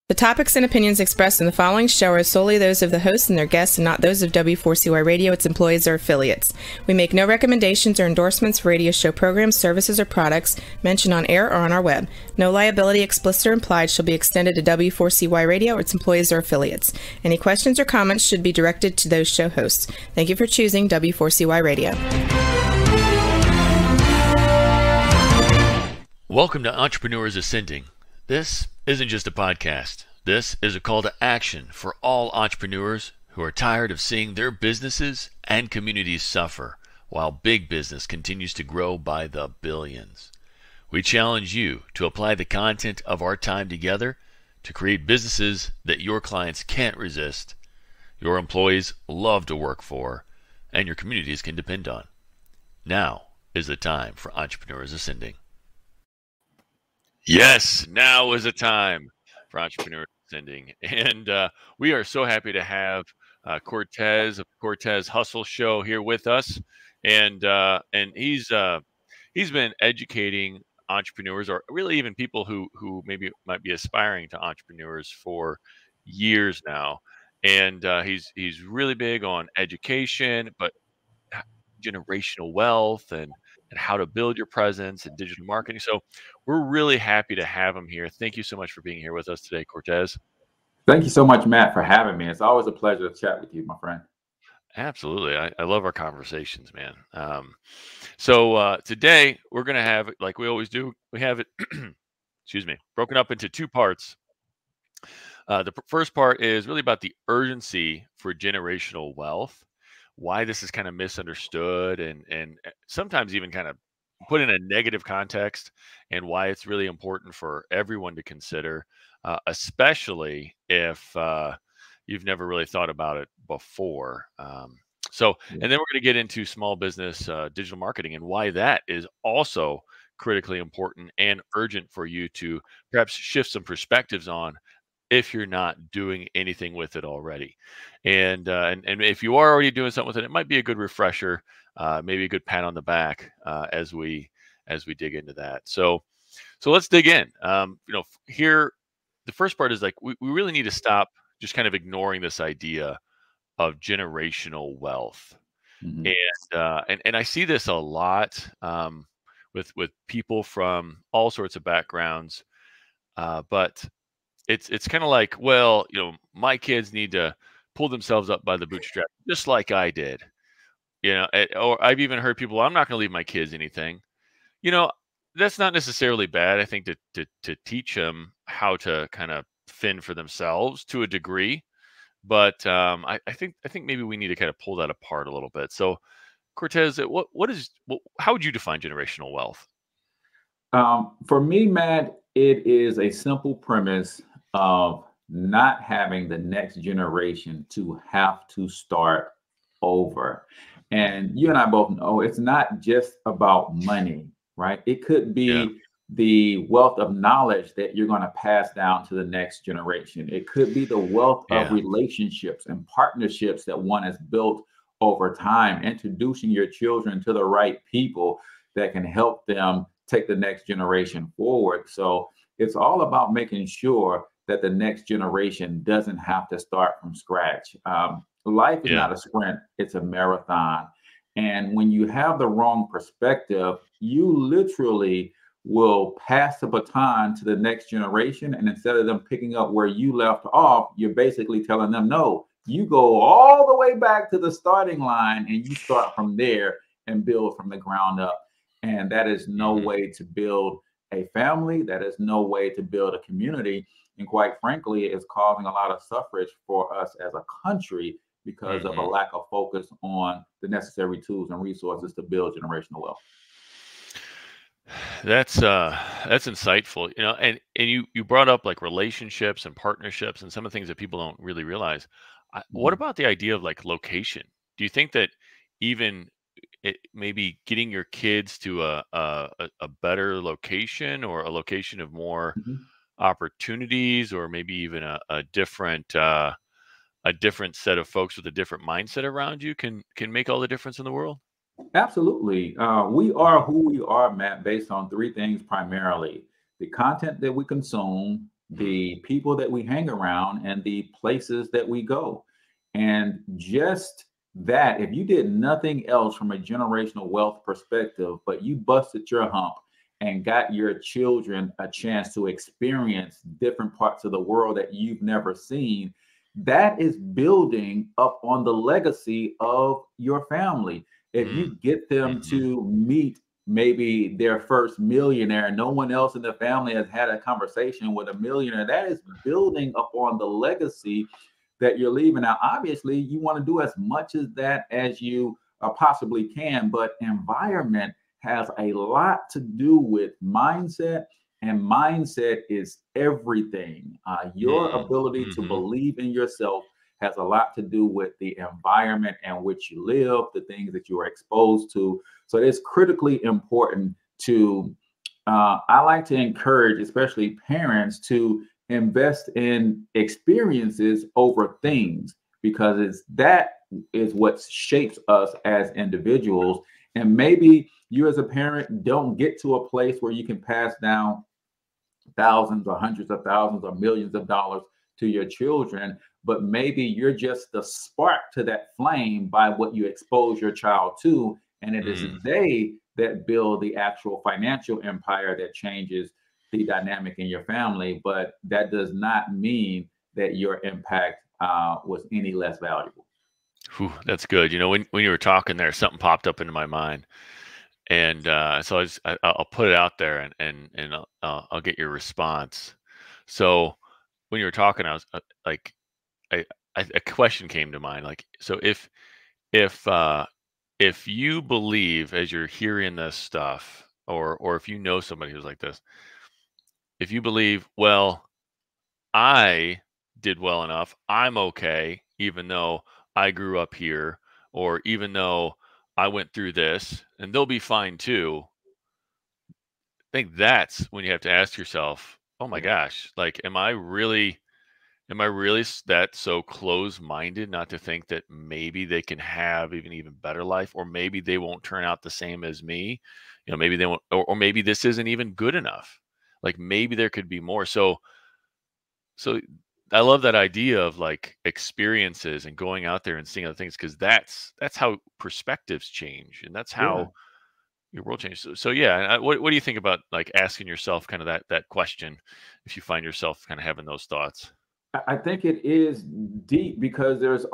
The topics and opinions expressed in the following show are solely those of the hosts and their guests and not those of W4CY Radio, its employees, or affiliates. We make no recommendations or endorsements for radio show programs, services, or products mentioned on air or on our web. No liability, explicit or implied, shall be extended to W4CY Radio or its employees or affiliates. Any questions or comments should be directed to those show hosts. Thank you for choosing W4CY Radio. Welcome to Entrepreneurs Ascending. This isn't just a podcast. This is a call to action for all entrepreneurs who are tired of seeing their businesses and communities suffer while big business continues to grow by the billions. We challenge you to apply the content of our time together to create businesses that your clients can't resist, your employees love to work for, and your communities can depend on. Now is the time for Entrepreneurs Ascending. Yes, now is a time for Entrepreneurs Ascending. And we are so happy to have Cortez of Cortez Hustle Show here with us. And he's been educating entrepreneurs, or really even people who maybe might be aspiring to entrepreneurs, for years now. And he's really big on education, but generational wealth and how to build your presence and digital marketing. So we're really happy to have him here. Thank you so much for being here with us today, Cortez. Thank you so much, Matt, for having me. It's always a pleasure to chat with you, my friend. Absolutely. I love our conversations, man. So today we're going to have, like we always do, we have it, excuse me, broken up into two parts. The first part is really about the urgency for generational wealth, why this is kind of misunderstood and sometimes even kind of put in a negative context, and why it's really important for everyone to consider, especially if you've never really thought about it before. And then we're going to get into small business digital marketing and why that is also critically important and urgent for you to perhaps shift some perspectives on if you're not doing anything with it already. And if you are already doing something with it, it might be a good refresher, maybe a good pat on the back as we dig into that. So let's dig in. Here, the first part is like, we really need to stop just kind of ignoring this idea of generational wealth. Mm-hmm. And I see this a lot with people from all sorts of backgrounds, but it's kind of like, well, my kids need to pull themselves up by the bootstrap, just like I did. Or I've even heard people, I'm not going to leave my kids anything. That's not necessarily bad. I think to teach them how to kind of fend for themselves to a degree, but I think maybe we need to kind of pull that apart a little bit. So, Cortez, how would you define generational wealth? For me, Matt, it is a simple premise of not having the next generation to have to start over. And you and I both know it's not just about money, right? It could be the wealth of knowledge that you're going to pass down to the next generation. It could be the wealth of relationships and partnerships that one has built over time, introducing your children to the right people that can help them take the next generation forward. So it's all about making sure that the next generation doesn't have to start from scratch. Life is not a sprint, it's a marathon. And when you have the wrong perspective, you literally will pass the baton to the next generation. And instead of them picking up where you left off, you're basically telling them, no, you go all the way back to the starting line and you start from there and build from the ground up. And that is no way to build a family. That is no way to build a community. And quite frankly, it's causing a lot of suffrage for us as a country because of a lack of focus on the necessary tools and resources to build generational wealth. That's insightful. And you brought up like relationships and partnerships and some of the things that people don't really realize. What about the idea of like location? Do you think that even maybe getting your kids to a better location, or a location of more opportunities, or maybe even a different set of folks with a different mindset around you can make all the difference in the world? Absolutely. We are who we are, Matt, based on three things primarily: the content that we consume, the people that we hang around, and the places that we go. And just that, if you did nothing else from a generational wealth perspective, but you busted your hump and got your children a chance to experience different parts of the world that you've never seen, that is building up on the legacy of your family. If Mm. you get them Mhm. to meet maybe their first millionaire, no one else in the family has had a conversation with a millionaire, that is building upon the legacy that you're leaving. Now, obviously, you want to do as much of that as you possibly can, but environment has a lot to do with mindset, and mindset is everything. Your Mm. ability to Mhm. believe in yourself has a lot to do with the environment in which you live, the things that you are exposed to. So it's critically important to, I like to encourage, especially parents, to invest in experiences over things, because that is what shapes us as individuals. And maybe you as a parent don't get to a place where you can pass down thousands or hundreds of thousands or millions of dollars to your children, but maybe you're just the spark to that flame by what you expose your child to. And it is Mm. they that build the actual financial empire that changes the dynamic in your family. But that does not mean that your impact was any less valuable. Whew, that's good. You know, when you were talking there, something popped up into my mind, and so I'll put it out there, and I'll get your response. So when you were talking, I was like, I, a question came to mind. Like, so if if you believe, as you're hearing this stuff, or if you know somebody who's like this, if you believe, well, I did well enough, I'm okay, even though I grew up here, or even though I went through this, and they'll be fine too. I think that's when you have to ask yourself, oh my Yeah. gosh, like, am I really that so close-minded not to think that maybe they can have even better life, or maybe they won't turn out the same as me? You know, maybe they won't, or maybe this isn't even good enough. Like, maybe there could be more. So I love that idea of like experiences and going out there and seeing other things, because that's how perspectives change, and that's Yeah. how your world changes. So yeah, what do you think about like asking yourself kind of that question if you find yourself kind of having those thoughts? I think it is deep, because there's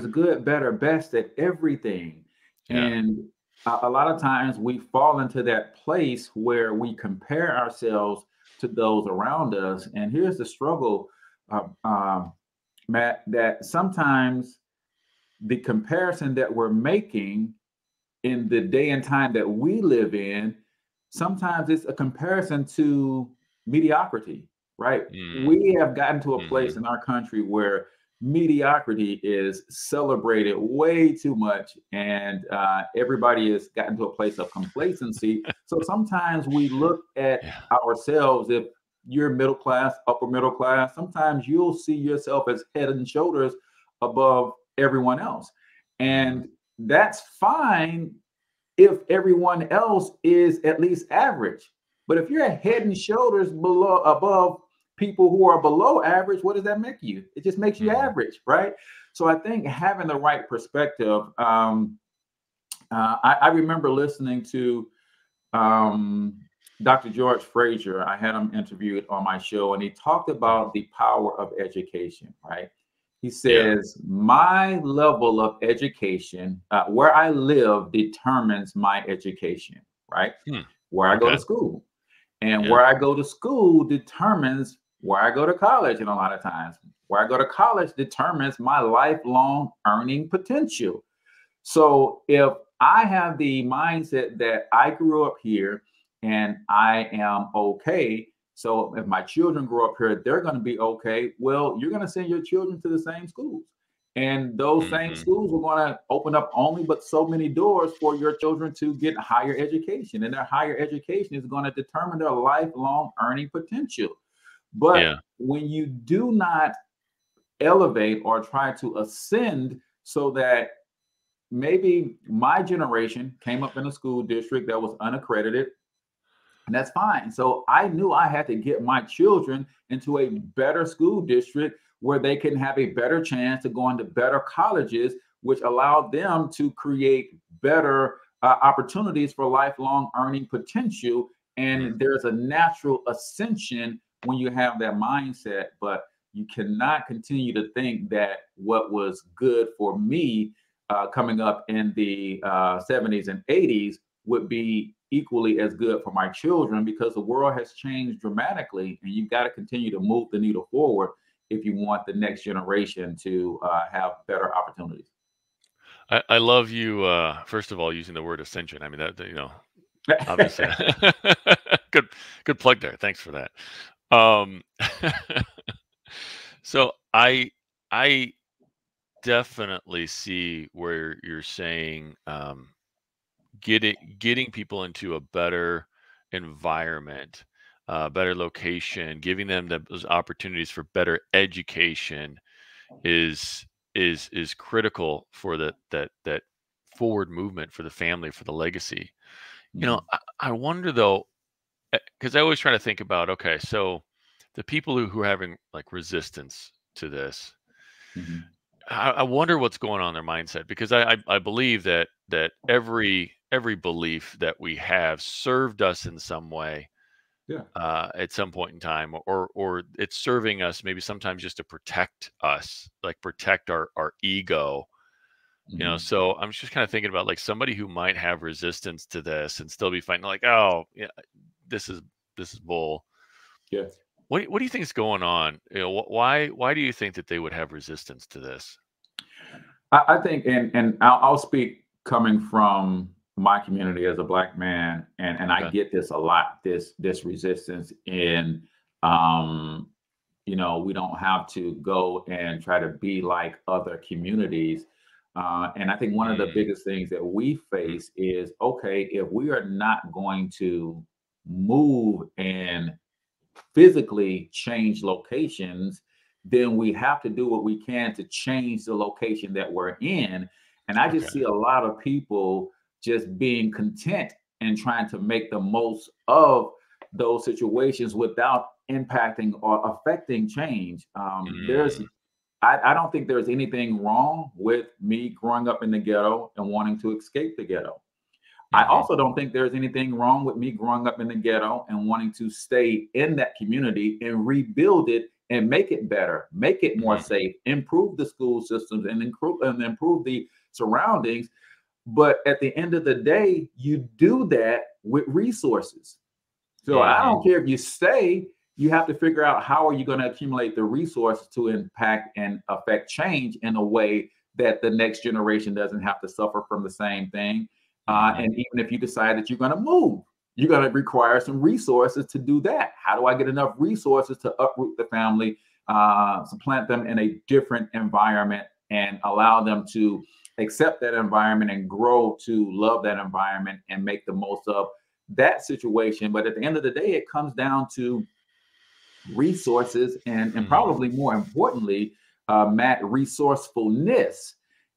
good, better, best at everything. Yeah. And a lot of times we fall into that place where we compare ourselves to those around us. And here's the struggle, uh, um, Matt, that sometimes the comparison that we're making in the day and time that we live in, sometimes it's a comparison to mediocrity, right? Mm, We have gotten to a place mhm. in our country where mediocrity is celebrated way too much, and everybody has gotten to a place of complacency. So sometimes we look at Yeah. ourselves, if you're middle class, upper middle class, sometimes you'll see yourself as head and shoulders above everyone else. Mhm. And that's fine if everyone else is at least average. But if you're head and shoulders below above people who are below average, what does that make you? It just makes you Mhm. average, right? So I think having the right perspective. I remember listening to um, Dr. George Frazier. I had him interviewed on my show, and he talked Mm. about the power of education, right? He Yeah. says, my level of education, where I live, determines my education, right? Hmm. Where I go to Okay. school. And Yeah. where I go to school determines where I go to college. And a lot of times, where I go to college determines my lifelong earning potential. So if I have the mindset that I grew up here and I am okay, so if my children grow up here, they're going to be okay. Well, you're going to send your children to the same schools. And those same Mhm. schools are going to open up only but so many doors for your children to get higher education. And their higher education is going to determine their lifelong earning potential. But Yeah. when you do not elevate or try to ascend, so that maybe my generation came up in a school district that was unaccredited, And that's fine. So I knew I had to get my children into a better school district where they can have a better chance to go into better colleges, which allow them to create better opportunities for lifelong earning potential. And there's a natural ascension when you have that mindset, but you cannot continue to think that what was good for me coming up in the 70s and 80s would be equally as good for my children, because the world has changed dramatically, and you've got to continue to move the needle forward if you want the next generation to have better opportunities. I love you, first of all, using the word ascension. I mean, that, obviously, good plug there. Thanks for that. So I definitely see where you're saying, getting people into a better environment, better location, giving them those opportunities for better education is critical for that forward movement for the family, for the legacy. I wonder though, because I always try to think about, okay, so the people who are having like resistance to this, I wonder what's going on in their mindset, because I believe that every belief that we have served us in some way, at some point in time, or it's serving us maybe sometimes just to protect us, like protect our ego. So I'm just kind of thinking about like somebody who might have resistance to this and still be fighting, like, oh yeah, this is bull. Yeah. What do you think is going on? Why do you think that they would have resistance to this? I think, and I'll speak coming from my community as a Black man, and I get this a lot, this resistance in, we don't have to go and try to be like other communities. And I think one of the biggest things that we face is, okay, if we are not going to move and physically change locations, then we have to do what we can to change the location that we're in. And I just see a lot of people just being content and trying to make the most of those situations without impacting or affecting change. I don't think there's anything wrong with me growing up in the ghetto and wanting to escape the ghetto. I also don't think there's anything wrong with me growing up in the ghetto and wanting to stay in that community and rebuild it and make it better, make it more safe, improve the school systems, and improve the surroundings. But at the end of the day, you do that with resources. So I don't care if you stay, you have to figure out how are you going to accumulate the resources to impact and affect change in a way that the next generation doesn't have to suffer from the same thing. And even if you decide that you're going to move, you're going to require some resources to do that. How do I get enough resources to uproot the family, supplant them in a different environment, and allow them to accept that environment and grow to love that environment and make the most of that situation? But at the end of the day, it comes down to resources and probably more importantly, Matt, resourcefulness.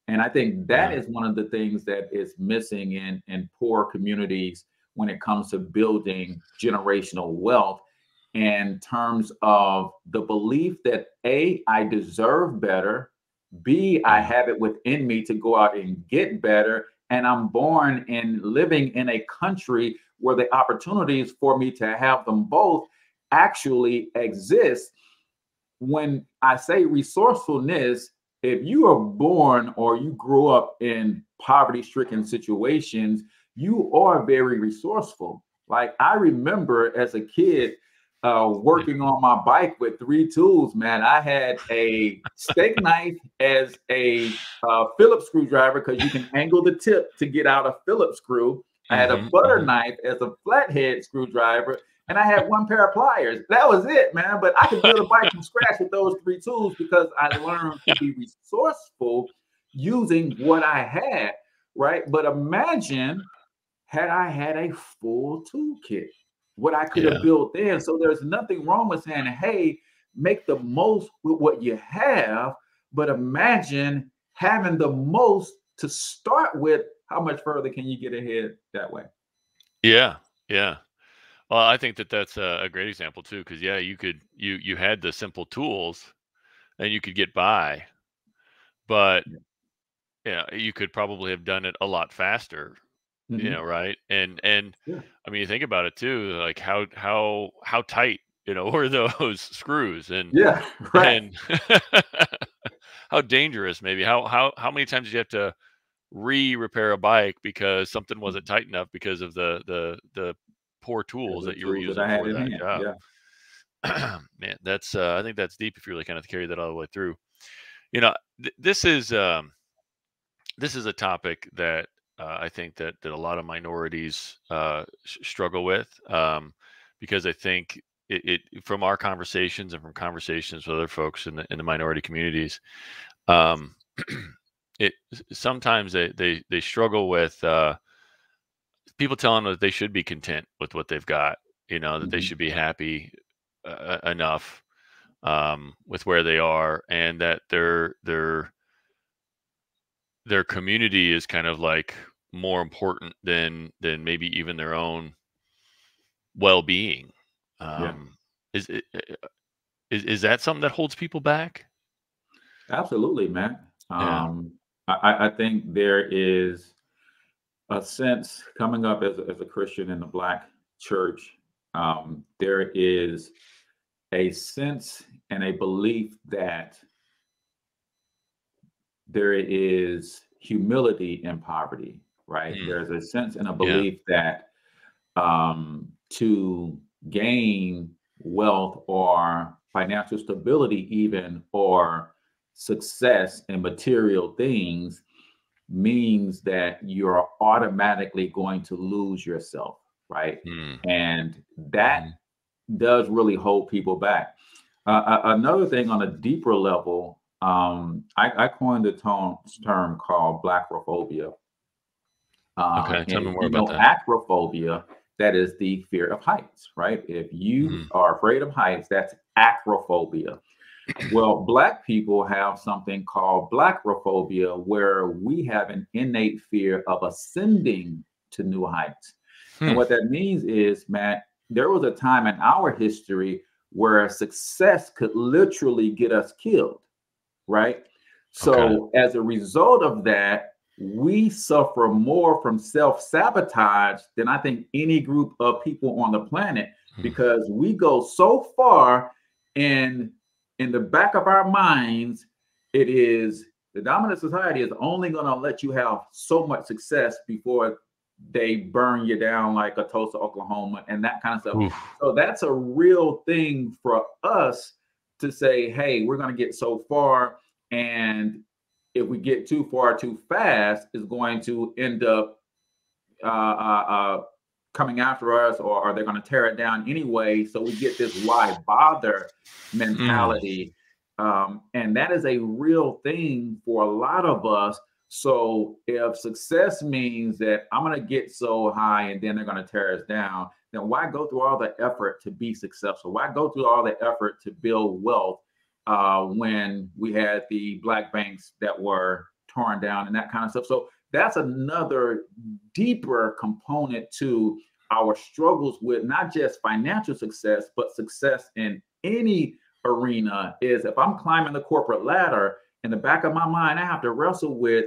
And I think that is one of the things that is missing in poor communities when it comes to building generational wealth, in terms of the belief that A, I deserve better, B, I have it within me to go out and get better, and I'm born and living in a country where the opportunities for me to have them both actually exist. When I say resourcefulness, if you are born or you grew up in poverty-stricken situations, you are very resourceful. Like I remember as a kid working on my bike with 3 tools, man. I had a steak knife as a Phillips screwdriver because you can angle the tip to get out a Phillips screw. I had a butter knife as a flathead screwdriver. And I had 1 pair of pliers. That was it, man. But I could build a bike from scratch with those 3 tools because I learned to be resourceful using what I had, right? But imagine had I had a full toolkit, what I could have built then. So there's nothing wrong with saying, hey, make the most with what you have. But imagine having the most to start with. How much further can you get ahead that way? Yeah. Well, I think that that's a great example too, because yeah, you had the simple tools and you could get by, but yeah, you could probably have done it a lot faster, Hmm. right? And Yeah. I mean, you think about it too, like how tight, were those screws Yeah. Right. and how dangerous maybe. How many times did you have to repair a bike because something wasn't tight enough because of the poor Because tools the that you were tools that using I had for in that hand. job? Yeah. Man, that's I think that's deep if you really kind of carry that all the way through. You know, this is a topic that I think that a lot of minorities struggle with, because I think from our conversations and from conversations with other folks in the minority communities, um, it sometimes they struggle with people telling them that they should be content with what they've got, that they Hmm. should be happy enough with where they are, and that their community is kind of like more important than maybe even their own well-being. Yeah. Um, is, it- is that something that holds people back? Absolutely, man. Yeah. I think there is a sense coming up as a Christian in the Black church. There is a sense and a belief that there is humility in poverty, right? Mm, There's a sense and a yeah. belief that to gain wealth or financial stability, even or success in material things, means that you're automatically going to lose yourself, right? Mm, And that mhm. does really hold people back. Another thing on a deeper level, I coined a term called Blackophobia. Okay, tell And me if more you about know that. acrophobia, that is the fear of heights, right? If you Mhm. are afraid of heights, that's acrophobia. Well, Black people have something called Blackophobia, where we have an innate fear of ascending to new heights. And Hmm. what that means is, Matt, there was a time in our history where success could literally get us killed, right? Okay. So, as a result of that, we suffer more from self sabotage than I think any group of people on the planet, Mm, because we go so far in the back of our minds. It is the dominant society is only going to let you have so much success before they burn you down like a Tulsa, Oklahoma, and that kind of stuff. oof. So that's a real thing for us to say, hey, we're going to get so far, and if we get too far too fast, it's going to end up uh, uh, uh, coming after us, or are they going to tear it down anyway? So we get this why bother Mm, mentality. And that is a real thing for a lot of us. So if success means that I'm going to get so high and then they're going to tear us down, then why go through all the effort to be successful? Why go through all the effort to build wealth when we had the black banks that were torn down and that kind of stuff? So that's another deeper component to our struggles with not just financial success, but success in any arena. Is if I'm climbing the corporate ladder, in the back of my mind, I have to wrestle with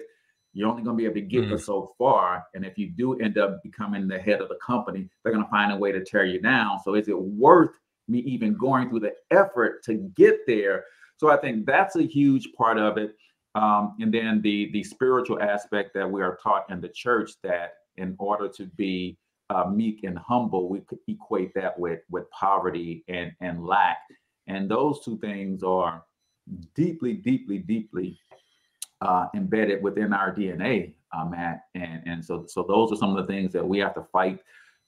you're only going to be able to get mm, but so far. And if you do end up becoming the head of the company, they're going to find a way to tear you down. So is it worth me even going through the effort to get there? So I think that's a huge part of it. And then the spiritual aspect that we are taught in the church, that in order to be meek and humble, we could equate that with poverty and lack. And those two things are deeply, deeply, deeply embedded within our DNA, Matt. And so those are some of the things that we have to fight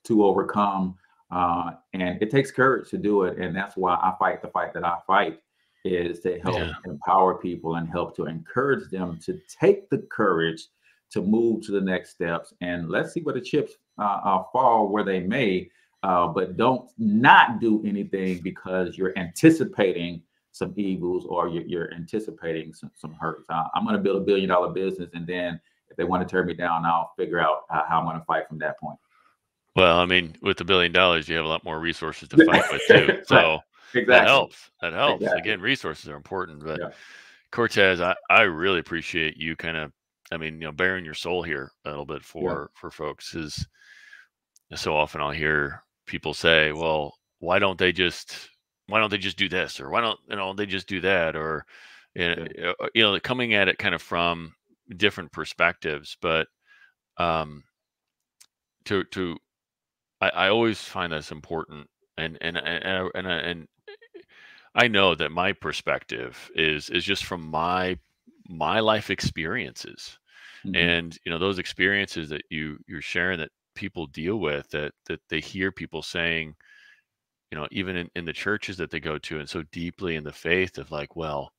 to overcome. And it takes courage to do it. And that's why I fight the fight that I fight, is to yeah. help empower people and help to encourage them to take the courage to move to the next steps. And let's see where the chips fall where they may, but don't not do anything because you're anticipating some evils, or you're anticipating some hurts. I'm going to build $1 billion business, and then if they want to tear me down, I'll figure out how I'm going to fight from that point. Well, I mean, with $1 billion, you have a lot more resources to fight with too. So Right. that Exactly. helps. That helps. Exactly. Again, resources are important. But Yeah. Cortez, I really appreciate you kind of, I mean, bearing your soul here a little bit Yeah. for folks. Is so often I'll hear people say, well, why don't they just do this, or why don't they just do that, or coming at it kind of from different perspectives. But I always find that's important, and I know that my perspective is just from my life experiences, Mhm. and those experiences that you're sharing, that people deal with, that they hear people saying, even in the churches that they go to, and so deeply in the faith of like, well,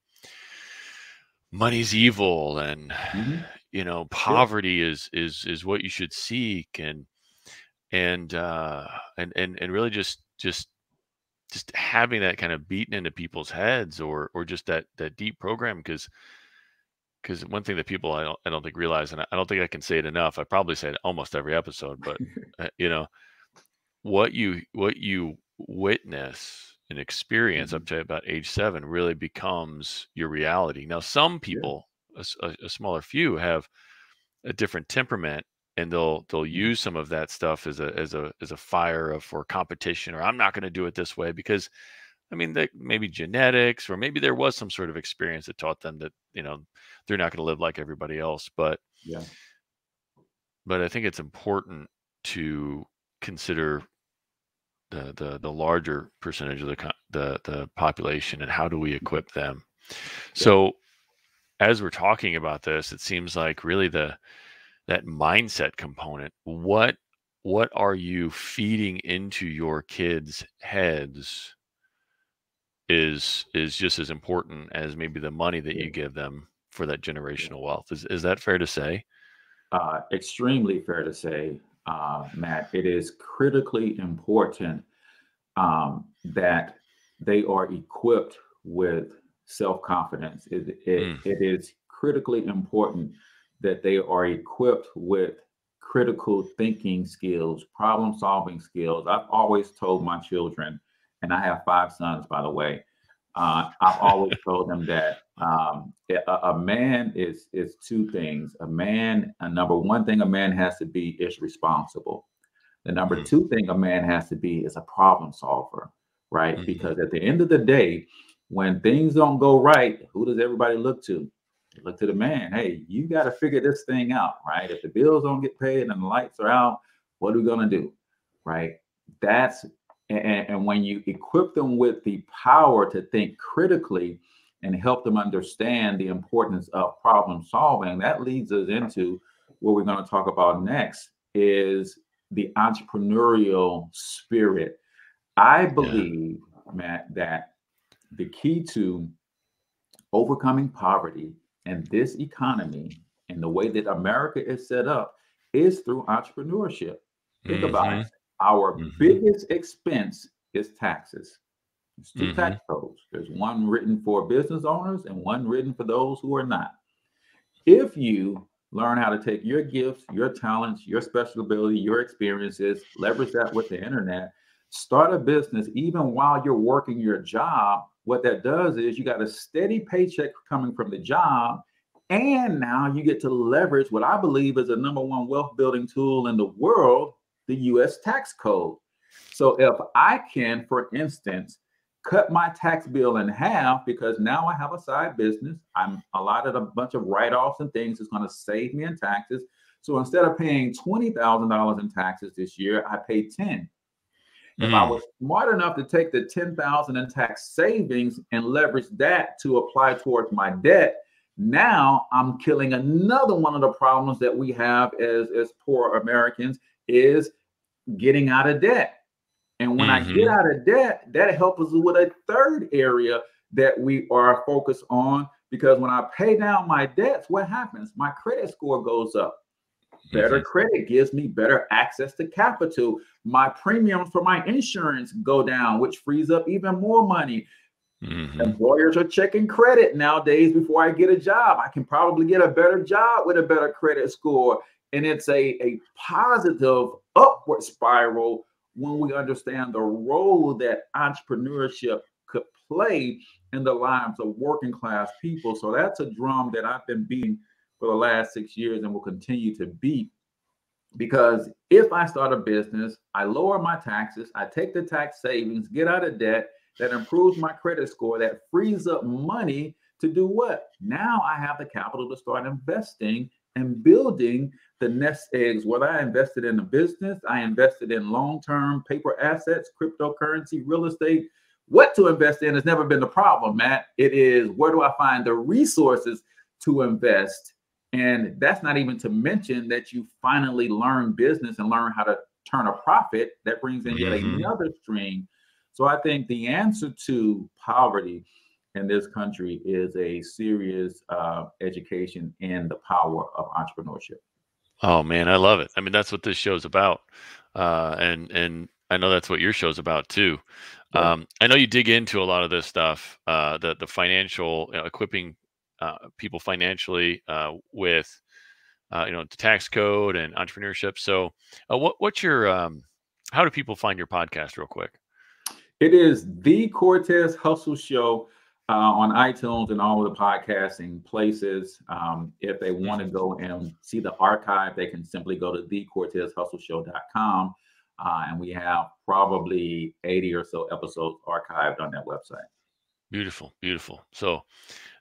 money's evil, and Mhm. poverty is what you should seek, and really just having that kind of beaten into people's heads, or just that deep program, because one thing that people I don't think realize, and I don't think I can say it enough. I probably say it almost every episode, but what you witness and experience up to about age 7 really becomes your reality. Now, some people, a smaller few, have a different temperament, and they'll use some of that stuff as a fire for competition, or I'm not going to do it this way because, I mean, that maybe genetics, or maybe there was some sort of experience that taught them that they're not going to live like everybody else. But Yeah. I think it's important to consider the larger percentage of the population, and how do we equip them. So as we're talking about this, it seems like really that mindset component, what are you feeding into your kids' heads is just as important as maybe the money that you give them for that generational wealth. Is that fair to say? Extremely fair to say, Matt. It is critically important that they are equipped with self-confidence. It is critically important that they are equipped with critical thinking skills, problem-solving skills. I've always told my children, and I have 5 sons, by the way. I've always told them that a man is 2 things. Number one thing a man has to be is responsible. The number 2 thing a man has to be is a problem solver, right? Because at the end of the day, when things don't go right, who does everybody look to? They look to the man. Hey, you got to figure this thing out, right? If the bills don't get paid and the lights are out, what are we going to do, right? And when you equip them with the power to think critically and help them understand the importance of problem solving, that leads us into what we're going to talk about next, is the entrepreneurial spirit. I believe, Matt, that the key to overcoming poverty in this economy and the way that America is set up is through entrepreneurship. Think about it. Our biggest expense is taxes. There's 2 tax codes. There's one written for business owners and one written for those who are not. If you learn how to take your gifts, your talents, your special ability, your experiences, leverage that with the internet, start a business even while you're working your job, what that does is you got a steady paycheck coming from the job. And now you get to leverage what I believe is the number 1 wealth building tool in the world, the US tax code. So if I can, for instance, cut my tax bill in half because now I have a side business, I'm allotted a bunch of write-offs and things that's going to save me in taxes. So instead of paying $20,000 in taxes this year, I pay 10. If I was smart enough to take the 10,000 in tax savings and leverage that to apply towards my debt, now I'm killing another one of the problems that we have as poor Americans, is getting out of debt. And when I get out of debt, that helps us with a third area that we are focused on, because when I pay down my debts, what happens? My credit score goes up. Better credit gives me better access to capital. My premiums for my insurance go down, which frees up even more money. Employers are checking credit nowadays before I get a job. I can probably get a better job with a better credit score. And it's a positive upward spiral when we understand the role that entrepreneurship could play in the lives of working class people. So that's a drum that I've been beating for the last 6 years and will continue to beat. Because if I start a business, I lower my taxes, I take the tax savings, get out of debt, that improves my credit score, that frees up money to do what? Now I have the capital to start investing and building the nest eggs. Whether I invested in a business, I invested in long-term paper assets, cryptocurrency, real estate. What to invest in has never been the problem, Matt. It is, where do I find the resources to invest? And that's not even to mention that you finally learn business and learn how to turn a profit. That brings in yet another stream. So I think the answer to poverty in this country is a serious education in the power of entrepreneurship. Oh man, I love it. I mean, that's what this show's about, and I know that's what your show's about too. Yeah. I know you dig into a lot of this stuff, the financial, equipping people financially with the tax code and entrepreneurship. So, what's your how do people find your podcast, real quick? It is the Cortez Hustle Show on iTunes and all of the podcasting places. If they want to go and see the archive, they can simply go to thecortezhustleshow.com. And we have probably 80 or so episodes archived on that website. Beautiful, beautiful. So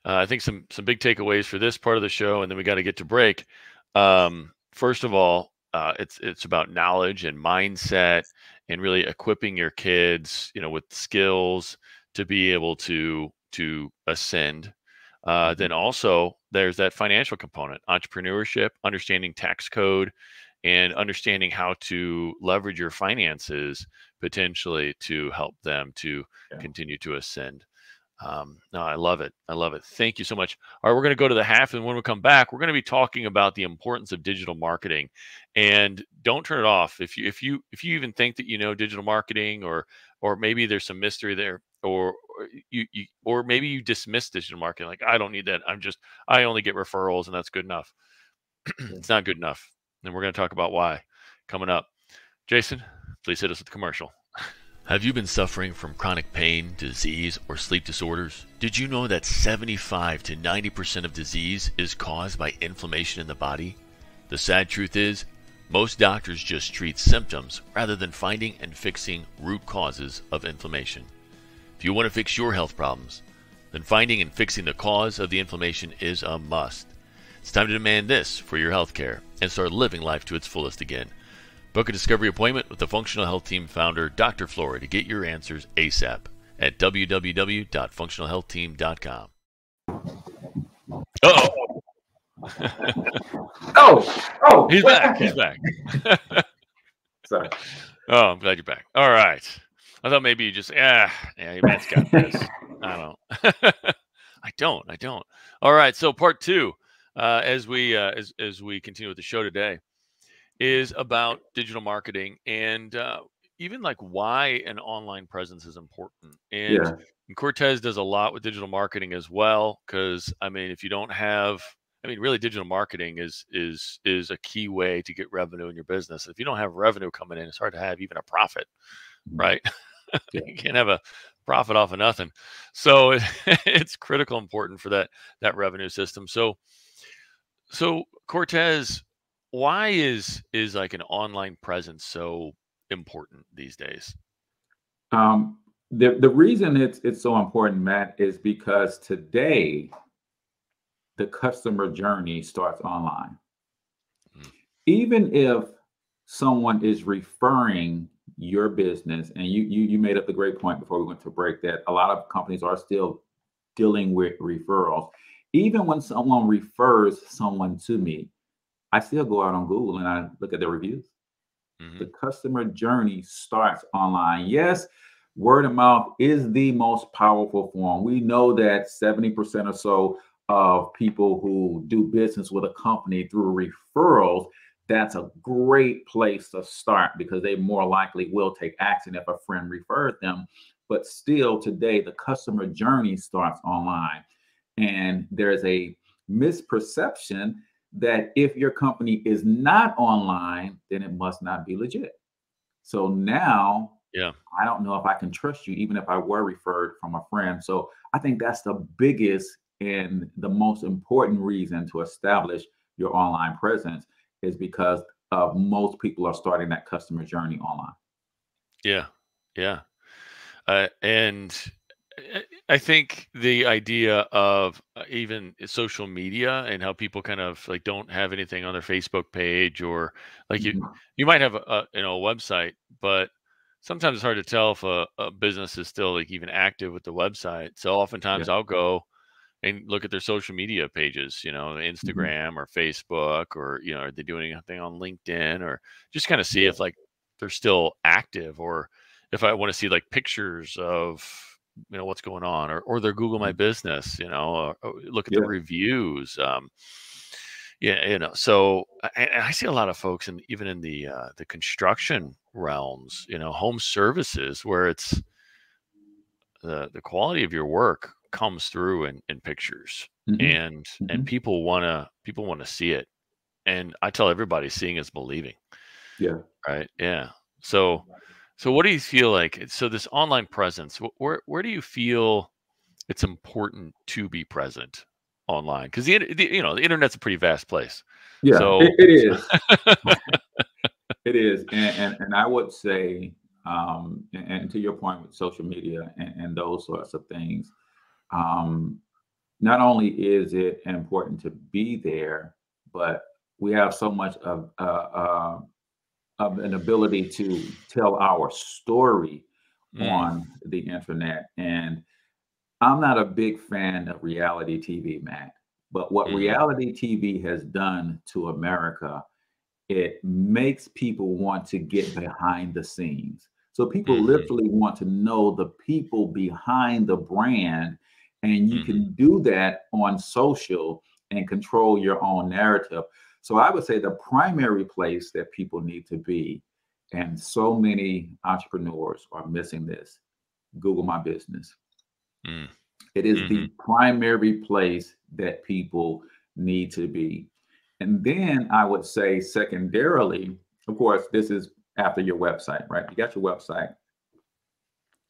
I think some big takeaways for this part of the show, and then we got to get to break. First of all, it's about knowledge and mindset, and really equipping your kids, with skills to be able to ascend. Then also there's that financial component, entrepreneurship, understanding tax code, and understanding how to leverage your finances potentially to help them to continue to ascend. No, I love it. I love it. Thank you so much. All right, we're going to go to the half, and when we come back, we're going to be talking about the importance of digital marketing. And don't turn it off. If you even think that you know digital marketing, or maybe there's some mystery there, or maybe you dismiss digital marketing, like, I don't need that. I only get referrals, and that's good enough. It's not good enough. And we're going to talk about why coming up. Jason, please hit us with the commercial. Have you been suffering from chronic pain, disease, or sleep disorders? Did you know that 75 to 90% of disease is caused by inflammation in the body? The sad truth is, most doctors just treat symptoms rather than finding and fixing root causes of inflammation. If you want to fix your health problems, then finding and fixing the cause of the inflammation is a must. It's time to demand this for your health care and start living life to its fullest again. Book a discovery appointment with the Functional Health Team founder, Dr. Flory, to get your answers ASAP at www.functionalhealthteam.com. Oh, he's back. He's back. Sorry. Oh, I'm glad you're back. All right. I thought maybe you just, Matt's got this. I don't. I don't. All right. So part two, as we continue with the show today, is about digital marketing, and even like why an online presence is important. And Cortez does a lot with digital marketing as well, because if you don't have, really digital marketing is a key way to get revenue in your business. If you don't have revenue coming in, it's hard to have even a profit, right? You can't have a profit off of nothing. So it's critical important for that revenue system. So Cortez, why is like an online presence so important these days? The reason it's so important, Matt, is because today the customer journey starts online. Even if someone is referring your business, and you made up the great point before we went to break that a lot of companies are still dealing with referrals. Even when someone refers someone to me, I still go out on Google and I look at the reviews. The customer journey starts online. Yes, word of mouth is the most powerful form. We know that 70% or so of people who do business with a company through referrals, that's a great place to start, because they more likely will take action if a friend referred them. But still today, the customer journey starts online. And there's a misperception that if your company is not online, then it must not be legit. So now Yeah. I don't know if I can trust you, even if I were referred from a friend. So I think that's the biggest and the most important reason to establish your online presence is because most people are starting that customer journey online. Yeah. Yeah. And I think the idea of even social media and how people kind of like don't have anything on their Facebook page, or like Mhm. you might have a website, but sometimes it's hard to tell if a business is still like even active with the website. So Yeah. oftentimes I'll go and look at their social media pages, Mhm. Instagram or Facebook, or are they doing anything on LinkedIn, or just kind of see Yeah. if like they're still active, or if I want to see like pictures of what's going on, or their Google My Mhm. Business, or look at the Yeah. reviews. Yeah, so I see a lot of folks, and even in the construction realms, home services, where it's the quality of your work comes through in pictures, Mhm. and Mhm. people want to see it. And I tell everybody, seeing is believing, Yeah. right? Yeah. So what do you feel like? So this online presence, where do you feel it's important to be present online? Because the internet's a pretty vast place. Yeah. So It is. It is. And I would say, and to your point with social media and those sorts of things, um, not only is it important to be there, but we have so much of an ability to tell our story mm, on the internet. And I'm not a big fan of reality TV, Matt. But what mhm, reality TV has done to America, it makes people want to get behind the scenes. So people mhm, literally want to know the people behind the brand. And you mhm, can do that on social and control your own narrative. So I would say the primary place that people need to be, and so many entrepreneurs are missing this, Google My Business. mm, It is the mhm, primary place that people need to be. And then I would say, secondarily, of course, this is after your website, right? You got your website,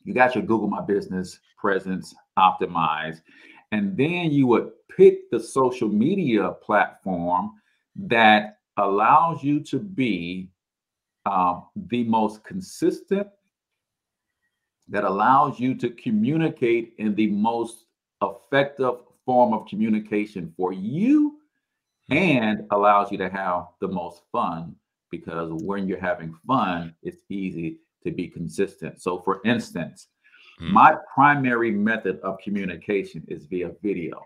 you got your Google My Business presence optimized, and then you would pick the social media platform that allows you to be the most consistent, that allows you to communicate in the most effective form of communication for you mhm, and allows you to have the most fun, because when you're having fun, it's easy to be consistent. So, for instance, mm, my primary method of communication is via video.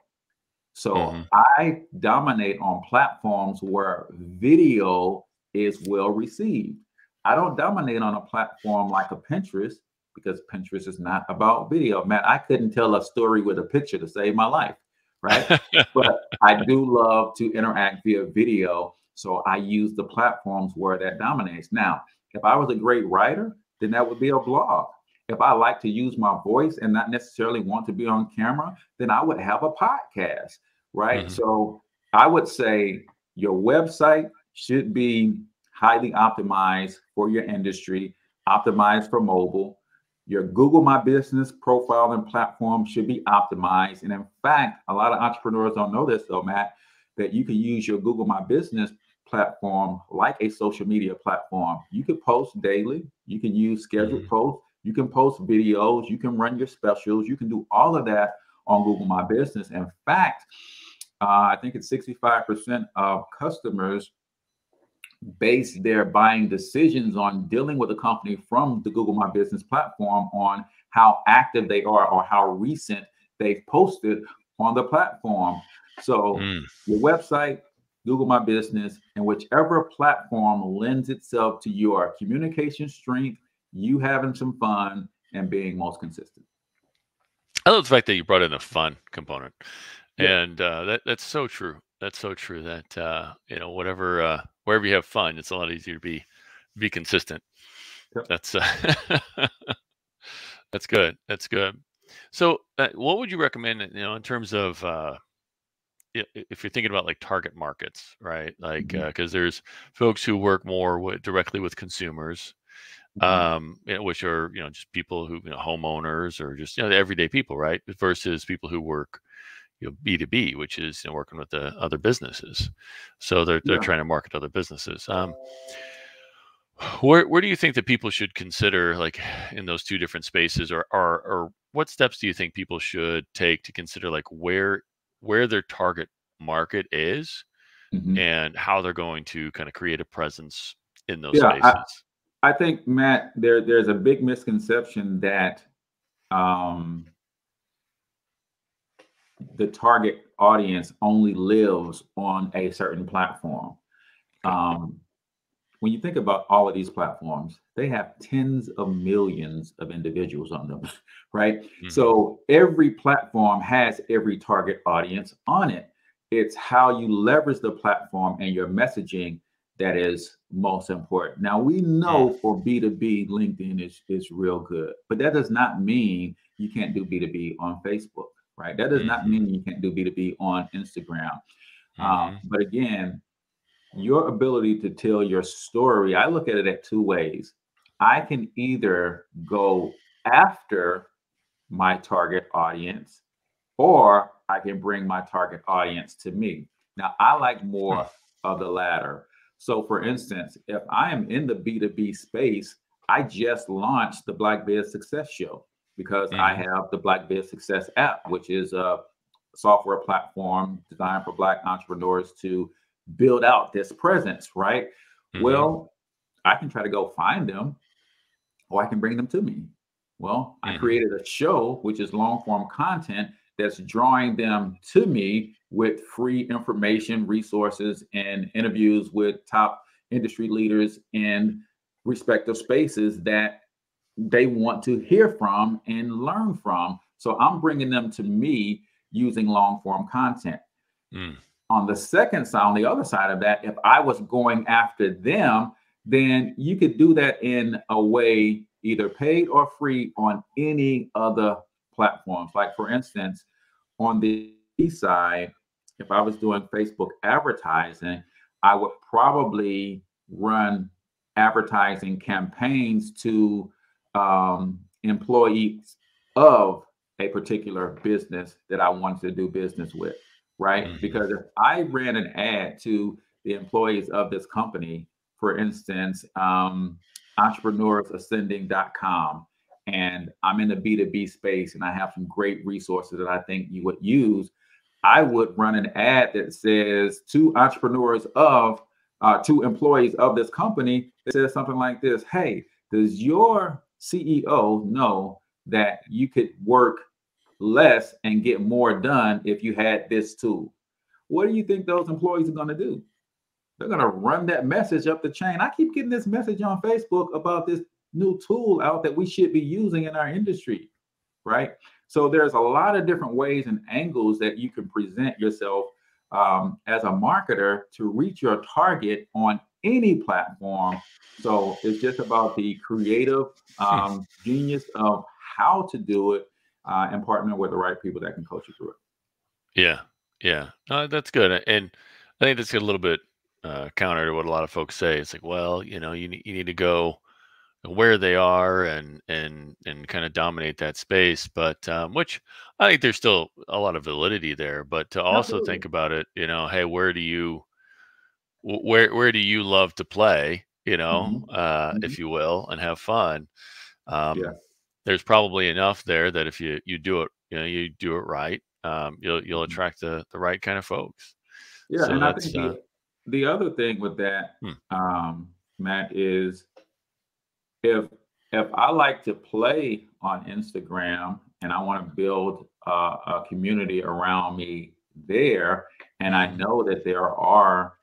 So mhm, I dominate on platforms where video is well received. I don't dominate on a platform like a Pinterest, because Pinterest is not about video. Man, I couldn't tell a story with a picture to save my life, right? But I do love to interact via video. So I use the platforms where that dominates. Now, if I was a great writer, then that would be a blog. If I like to use my voice and not necessarily want to be on camera, then I would have a podcast, right? mhm, So I would say your website should be highly optimized for your industry, optimized for mobile. Your Google My Business profile and platform should be optimized. And in fact, a lot of entrepreneurs don't know this though, Matt, that you can use your Google My Business platform like a social media platform. You could post daily, you can use scheduled mhm. posts, you can post videos, you can run your specials, you can do all of that on Google My Business. In fact, I think it's 65% of customers base their buying decisions on dealing with a company from the Google My Business platform on how active they are or how recent they've posted on the platform. So Mm. your website, Google My Business, and whichever platform lends itself to your communication strength, you having some fun and being most consistent. I love the fact that you brought in the fun component, Yeah. and that's so true. That's so true. That whatever wherever you have fun, it's a lot easier to be consistent. Yep. That's that's good. That's good. So, what would you recommend? In terms of if you're thinking about like target markets, right? Like, because there's folks who work more directly with consumers, which are, just people who, homeowners or just, the everyday people, right? Versus people who work, B2B, which is, working with the other businesses. So they're trying to market other businesses. Where do you think that people should consider, like, in those two different spaces, or what steps do you think people should take to consider, like, where their target market is and how they're going to kind of create a presence in those spaces? I think, Matt, there's a big misconception that the target audience only lives on a certain platform. When you think about all of these platforms, they have tens of millions of individuals on them, right? So every platform has every target audience on it. It's how you leverage the platform and your messaging that is most important. Now, we know for B2B, LinkedIn is real good, but that does not mean you can't do B2B on Facebook, right? That does not mean you can't do B2B on Instagram. But again, your ability to tell your story, I look at it at two ways. I can either go after my target audience, or I can bring my target audience to me. Now, I like more of the latter. So for instance, if I am in the B2B space, I just launched the Black Biz Success Show because I have the Black Biz Success app, which is a software platform designed for Black entrepreneurs to build out this presence, right? Well, I can try to go find them, or I can bring them to me. Well, I created a show, which is long form content that's drawing them to me with free information, resources, and interviews with top industry leaders in respective spaces that they want to hear from and learn from. So I'm bringing them to me using long form content. On the second side, on the other side of that, if I was going after them, then you could do that in a way, either paid or free, on any other platforms. Like, for instance, on the east side, if I was doing Facebook advertising, I would probably run advertising campaigns to employees of a particular business that I wanted to do business with, right? Because if I ran an ad to the employees of this company, for instance, entrepreneursascending.com, and I'm in the B2B space and I have some great resources that I think you would use, I would run an ad that says to entrepreneurs of, to employees of this company, it says something like this: hey, does your CEO know that you could work less and get more done if you had this tool? What do you think those employees are going to do? They're going to run that message up the chain. I keep getting this message on Facebook about this new tool out that we should be using in our industry, right? So there's a lot of different ways and angles that you can present yourself as a marketer to reach your target on any platform. So it's just about the creative genius of how to do it and partner with the right people that can coach you through it. Yeah. That's good. And I think that's a little bit counter to what a lot of folks say. It's like, well, you need to go where they are and kind of dominate that space. But which I think there's still a lot of validity there. But to also think about it, hey, where do you love to play? If you will, and have fun. There's probably enough there that if you do it, you do it right, you'll attract the right kind of folks. Yeah, so and I think the other thing with that, Matt, is if I like to play on Instagram and I want to build a community around me there, and I know that there are,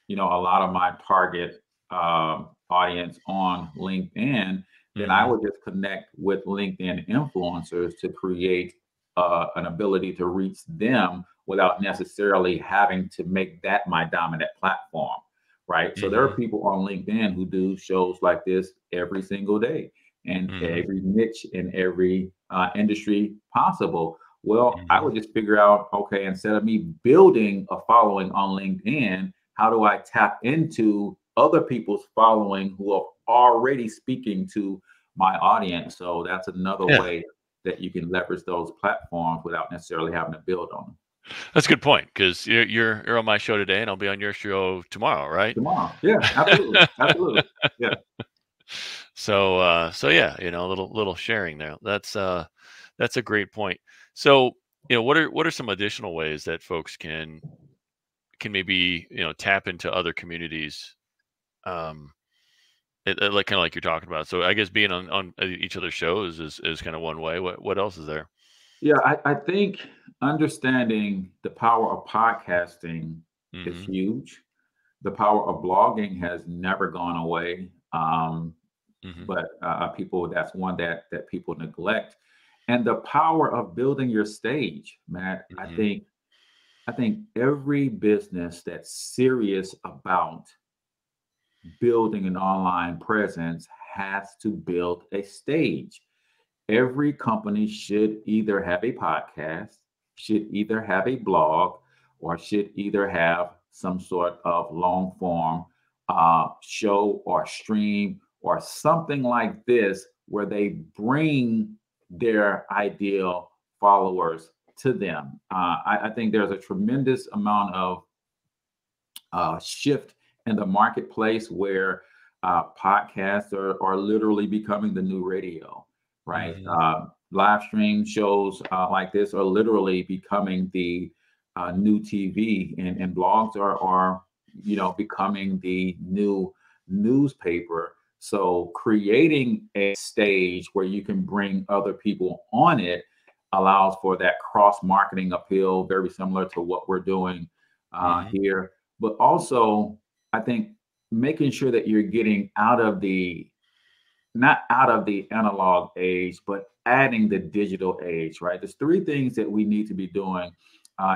a lot of my target audience on LinkedIn, then I would just connect with LinkedIn influencers to create an ability to reach them without necessarily having to make that my dominant platform, right? So there are people on LinkedIn who do shows like this every single day, and every niche in every industry possible. Well, I would just figure out, okay, instead of me building a following on LinkedIn, how do I tap into other people's following who are already speaking to my audience? So that's another Yeah. way that you can leverage those platforms without necessarily having to build on them. That's a good point, because you're on my show today, and I'll be on your show tomorrow, right? Tomorrow. Yeah, absolutely. Absolutely. Yeah. So yeah, a little sharing there. That's a great point. So, what are some additional ways that folks can maybe, tap into other communities, um, like kind of like you're talking about. So I guess being on each other's shows is kind of one way. What else is there? Yeah, I think understanding the power of podcasting is Hmm. huge. The power of blogging has never gone away. Hmm. But people, that's one that people neglect. And the power of building your stage, Matt. I Hmm. think I think every business that's serious about building an online presence has to build a stage. Every company should either have a podcast, should either have a blog, or should either have some sort of long form show or stream or something like this where they bring their ideal followers to them. I think there's a tremendous amount of shift in the marketplace where podcasts are literally becoming the new radio, right? Hmm. Live stream shows like this are literally becoming the new TV, and blogs are becoming the new newspaper. So creating a stage where you can bring other people on it allows for that cross marketing appeal, very similar to what we're doing Hmm. here. But also, I think making sure that you're getting out of the not out of the analog age, but adding the digital age, right? There's three things that we need to be doing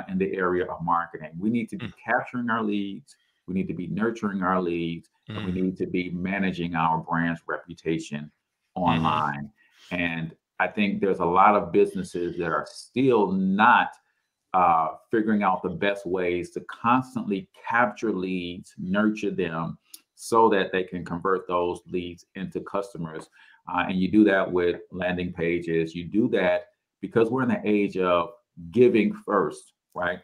in the area of marketing. We need to be capturing our leads, we need to be nurturing our leads, and we Hmm. need to be managing our brand's reputation Hmm. online. And I think there's a lot of businesses that are still not figuring out the best ways to constantly capture leads, nurture them so that they can convert those leads into customers. And you do that with landing pages. You do that because we're in the age of giving first, right?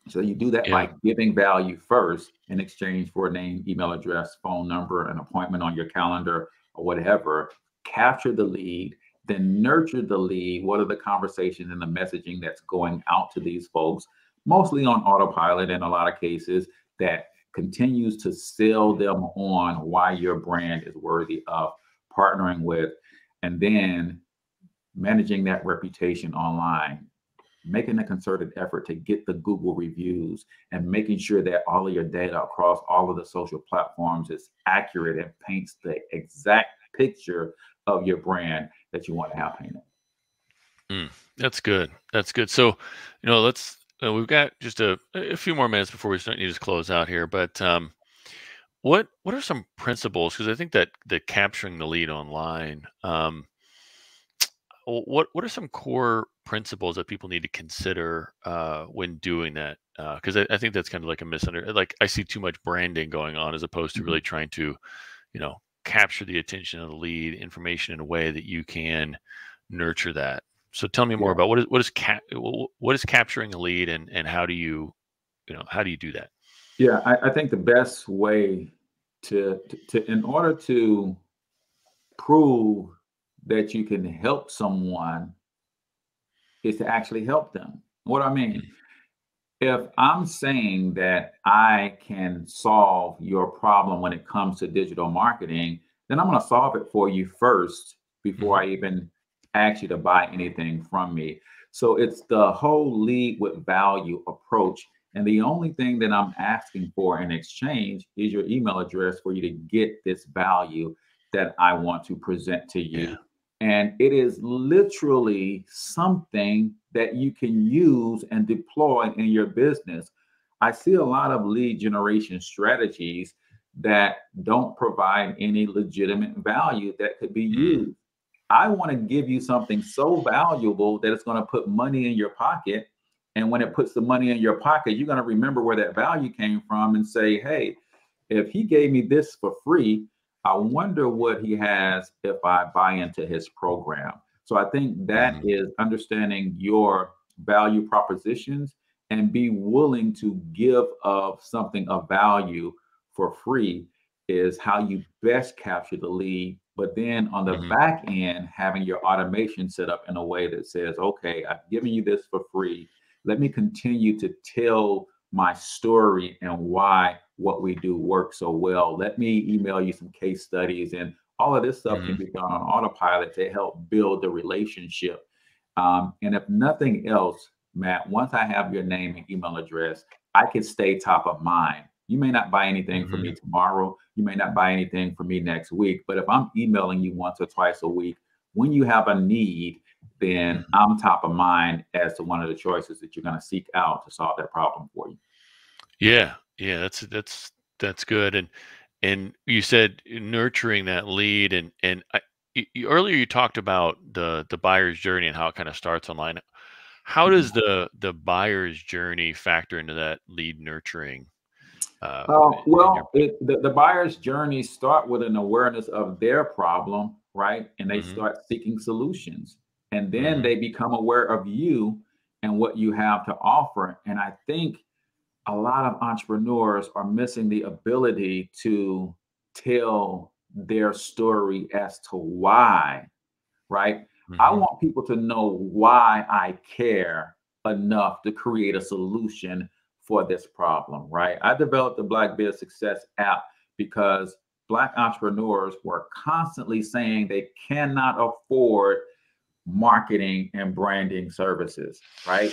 So you do that Yeah. by giving value first in exchange for a name, email address, phone number, an appointment on your calendar, or whatever. Capture the lead, then nurture the lead. What are the conversations and the messaging that's going out to these folks, mostly on autopilot in a lot of cases, that continues to sell them on why your brand is worthy of partnering with, and then managing that reputation online, making a concerted effort to get the Google reviews, and making sure that all of your data across all of the social platforms is accurate and paints the exact picture of your brand that you want to have painted. That's good. That's good. So, let's. We've got just a few more minutes before we need to close out here. But what are some principles? Because I think that capturing the lead online. What are some core principles that people need to consider when doing that? Because I think that's kind of like a misunderstanding. Like I see too much branding going on as opposed to Mhm. really trying to, capture the attention of the lead information in a way that you can nurture that. So tell me more Yeah. about what is capturing a lead, and how do how do you do that? Yeah. I think the best way in order to prove that you can help someone is to actually help them. What I mean, if I'm saying that I can solve your problem when it comes to digital marketing, then I'm going to solve it for you first before Mm-hmm. I even ask you to buy anything from me. So it's the whole lead with value approach. And the only thing that I'm asking for in exchange is your email address for you to get this value that I want to present to Yeah. you. And it is literally something that you can use and deploy in your business. I see a lot of lead generation strategies that don't provide any legitimate value that could be Mm. used. I want to give you something so valuable that it's going to put money in your pocket. And when it puts the money in your pocket, you're going to remember where that value came from and say, hey, if he gave me this for free, I wonder what he has if I buy into his program. So I think that is understanding your value propositions and be willing to give of something of value for free is how you best capture the lead. But then on the back end, having your automation set up in a way that says, okay, I've given you this for free. Let me continue to tell my story and why what we do works so well. Let me email you some case studies, and all of this stuff can be done on autopilot to help build the relationship. And if nothing else, Matt, once I have your name and email address, I can stay top of mind. You may not buy anything from me tomorrow. You may not buy anything from me next week. But if I'm emailing you once or twice a week, when you have a need, then I'm top of mind as to one of the choices that you're going to seek out to solve that problem for you. Yeah, yeah, that's good. And you said nurturing that lead, and earlier you talked about the buyer's journey and how it kind of starts online. How does the buyer's journey factor into that lead nurturing? Well, the buyer's journey start with an awareness of their problem, right? And they start seeking solutions, and then they become aware of you and what you have to offer. And I think a lot of entrepreneurs are missing the ability to tell their story as to why, right? I want people to know why I care enough to create a solution for this problem, right? I developed the Black Biz Success app because Black entrepreneurs were constantly saying they cannot afford marketing and branding services, right?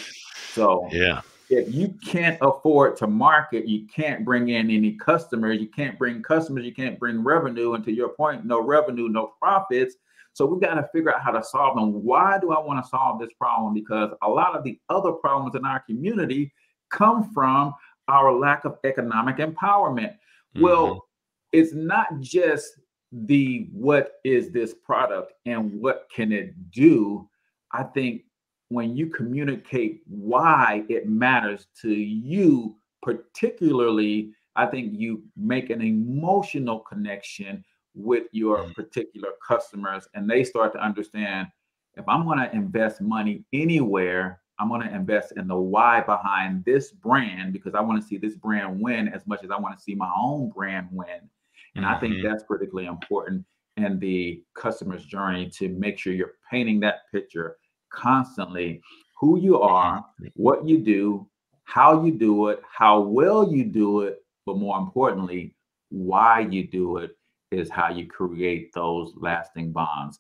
So Yeah. if you can't afford to market, you can't bring in any customers. You can't bring customers. You can't bring revenue. And to your point, no revenue, no profits. So we've got to figure out how to solve them. Why do I want to solve this problem? Because a lot of the other problems in our community come from our lack of economic empowerment. Well, it's not just the what is this product and what can it do. I think when you communicate why it matters to you, particularly, I think you make an emotional connection with your particular customers, and they start to understand, if I'm going to invest money anywhere, I'm going to invest in the why behind this brand, because I want to see this brand win as much as I want to see my own brand win. And I think that's critically important in the customer's journey, to make sure you're painting that picture constantly, who you are, what you do, how you do it, how well you do it, but more importantly, why you do it is how you create those lasting bonds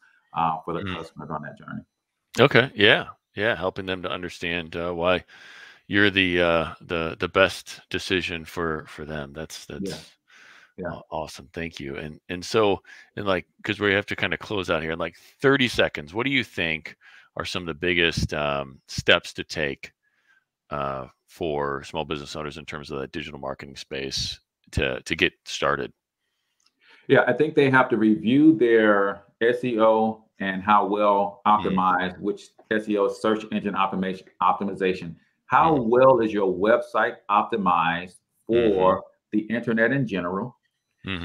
for the customers on that journey. Okay. Yeah. Yeah. Helping them to understand why you're the best decision for them. That's awesome. Thank you. And so, and like, because we have to kind of close out here in like 30 seconds, what do you think are some of the biggest steps to take for small business owners in terms of that digital marketing space to get started? Yeah, I think they have to review their SEO and how well optimized, which SEO is search engine optimization. How well is your website optimized for the internet in general?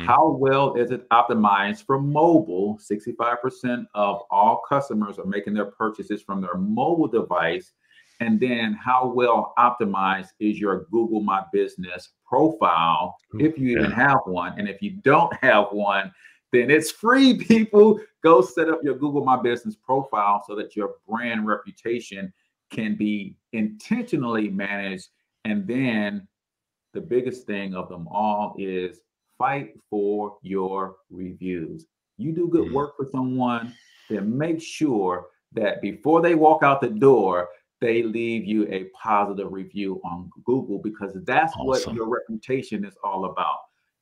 How well is it optimized for mobile? 65% of all customers are making their purchases from their mobile device. And then how well optimized is your Google My Business profile, if you even have one? And if you don't have one, then it's free, people. Go set up your Google My Business profile so that your brand reputation can be intentionally managed. And then the biggest thing of them all is fight for your reviews. You do good work for someone, then make sure that before they walk out the door, they leave you a positive review on Google, because that's what your reputation is all about.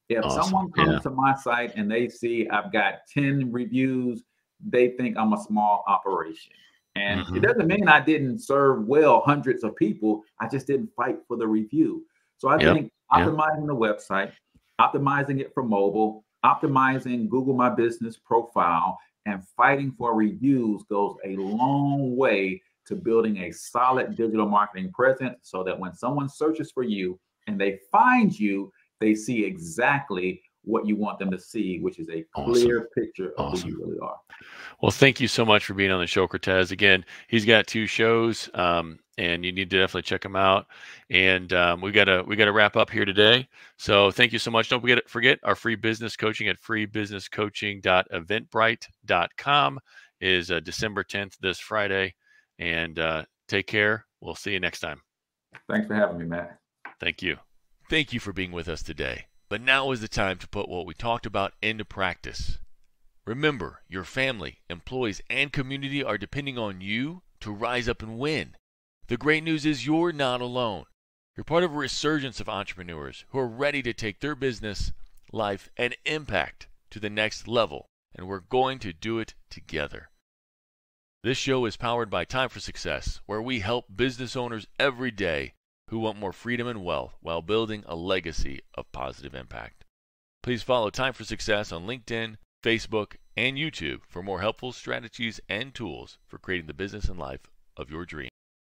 If someone comes to my site and they see I've got 10 reviews, they think I'm a small operation. And it doesn't mean I didn't serve well hundreds of people. I just didn't fight for the review. So I think optimizing the website, optimizing it for mobile, optimizing Google My Business profile, and fighting for reviews goes a long way to building a solid digital marketing presence so that when someone searches for you and they find you, they see exactly what you want them to see, which is a clear picture of who you really are. Well, thank you so much for being on the show, Cortez. Again, he's got 2 shows, and you need to definitely check him out. And we gotta wrap up here today. So thank you so much. Don't forget our free business coaching at freebusinesscoaching.eventbrite.com is December 10th, this Friday. And take care. We'll see you next time. Thanks for having me, Matt. Thank you. Thank you for being with us today. But now is the time to put what we talked about into practice. Remember, your family, employees, and community are depending on you to rise up and win. The great news is you're not alone. You're part of a resurgence of entrepreneurs who are ready to take their business, life, and impact to the next level, and we're going to do it together. This show is powered by Time for Success, where we help business owners every day who want more freedom and wealth while building a legacy of positive impact. Please follow Time for Success on LinkedIn, Facebook, and YouTube for more helpful strategies and tools for creating the business and life of your dreams.